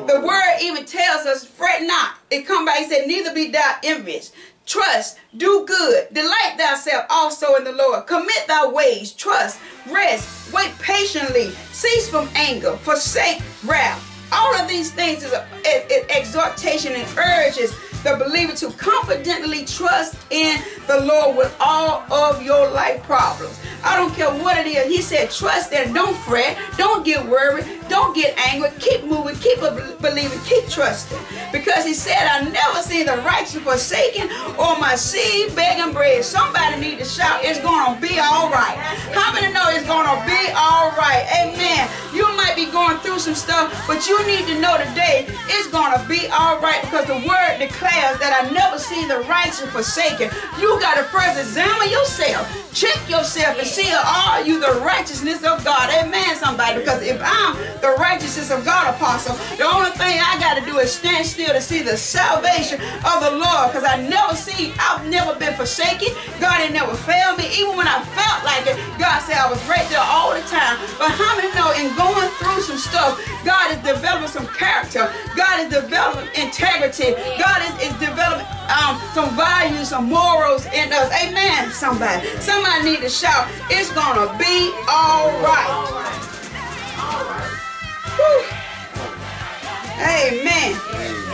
The word even tells us, fret not. It come back, he said, neither be thou envious. Trust, do good, delight thyself also in the Lord. Commit thy ways, trust, rest, wait patiently, cease from anger, forsake wrath. All of these things is an exhortation and urges the believer to confidently trust in the Lord with all of your life problems. I don't care what it is. He said, trust and don't fret, don't get worried, don't get angry, keep moving, keep believing, keep trusting. Because he said, I never seen the righteous forsaken or my seed begging bread. Somebody need to shout, it's going to be all right. How many know it's going to be all right? Amen. You might be going through some stuff, but you need to know today it's going to be all right, because the word declares that I never seen the righteous forsaken. You got to first examine yourself, check yourself, and see, are you the righteousness of God? Amen, somebody. Because if I'm the righteousness of God, apostle, the only thing I got to do is stand still to see the salvation of the Lord. Because I've never been forsaken. God ain't never failed me. Even when I felt like it, God said I was right there all the time. But how many know in going through some stuff, God is developing some character. God is developing integrity. God is developing some values, some morals in us. Amen, somebody. Somebody need to shout, it's gonna be all right. Whew. Amen.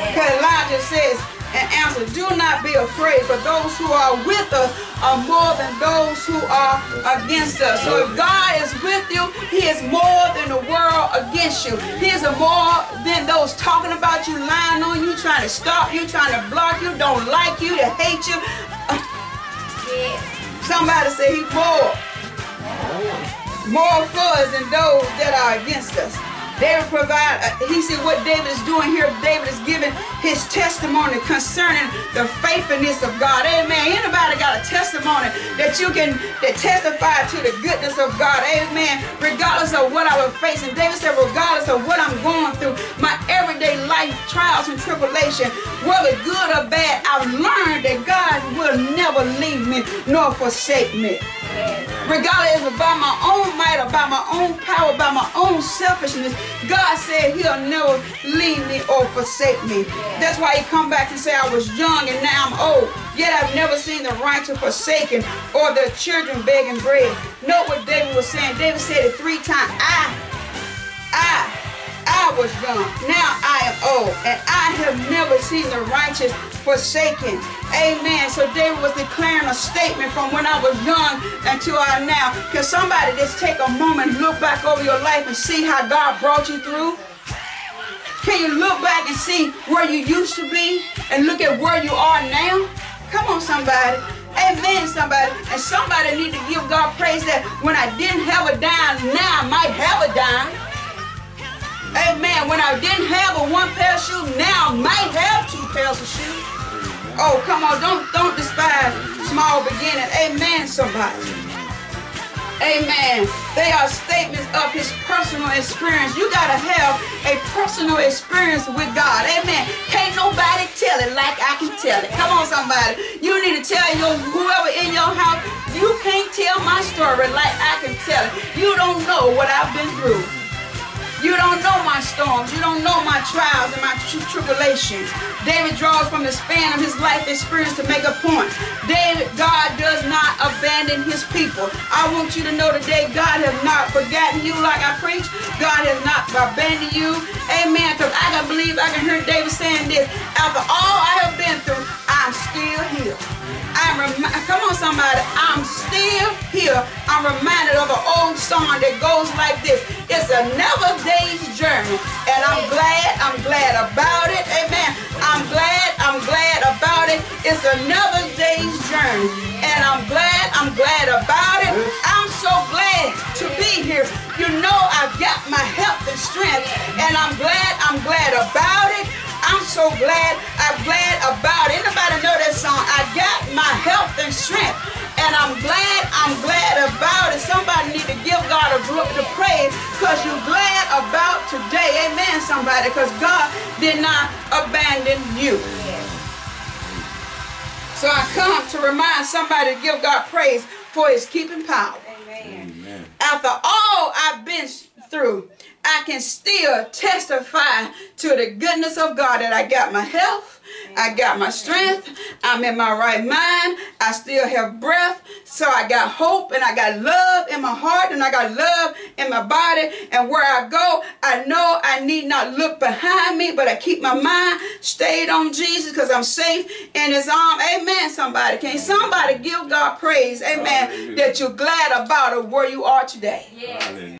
Because Elijah says and answer, do not be afraid, for those who are with us are more than those who are against us. So if God is with you, he is more than the world against you. He is more than those talking about you, lying on you, trying to stop you, trying to block you, don't like you, to hate you. Somebody say he's more for us than those that are against us. David provide, he said what David is doing here, David is giving his testimony concerning the faithfulness of God. Amen. Anybody got a testimony that you can testify to the goodness of God? Amen. Regardless of what I was facing. David said, regardless of what I'm going through, my everyday life trials and tribulation, whether good or bad, I've learned that God will never leave me nor forsake me. Regardless of by my own might or by my own power, by my own selfishness, God said he'll never leave me or forsake me. That's why he come back and say, I was young and now I'm old, yet I've never seen the righteous forsaken or their children begging bread. Note what David was saying. David said it 3 times. I was young, now I am old, and I have never seen the righteous forsaken. Amen. So David was declaring a statement from when I was young until I now. Can somebody just take a moment, look back over your life and see how God brought you through? Can you look back and see where you used to be and look at where you are now? Come on, somebody. Amen, somebody. And somebody need to give God praise that when I didn't have a dime, now I might have a dime. Amen. When I didn't have a 1 pair of shoes, now I might have 2 pairs of shoes. Oh, come on. Don't despise small beginnings. Amen, somebody. Amen. They are statements of his personal experience. You got to have a personal experience with God. Amen. Can't nobody tell it like I can tell it. Come on, somebody. You need to tell whoever in your house, you can't tell my story like I can tell it. You don't know what I've been through. You don't know my storms. You don't know my trials and my tribulation. David draws from the span of his life experience to make a point. God does not abandon his people. I want you to know today, God has not forgotten you like I preach. God has not abandoned you. Amen. Because I can believe, I can hear David saying this. After all I have been through, I'm still here. Come on, somebody. I'm still here. I'm reminded of an old song that goes like this. It's another day's journey, and I'm glad about it. Amen. I'm glad about it. It's another day's journey, and I'm glad about it. I'm so glad to be here. You know I've got my health and strength, and I'm glad about it. I'm so glad about it. Anybody know that song? I got my health and strength, and I'm glad about it. Somebody need to give God the praise because you're glad about today. Amen, somebody, because God did not abandon you. So I come to remind somebody to give God praise for his keeping power. Amen. After all I've been through, I can still testify to the goodness of God, that I got my health, I got my strength, I'm in my right mind, I still have breath, so I got hope, and I got love in my heart, and I got love in my body, and where I go, I know I need not look behind me, but I keep my mind stayed on Jesus, because I'm safe in his arm. Amen, somebody. Can somebody give God praise, amen, that you're glad about it where you are today? Yes.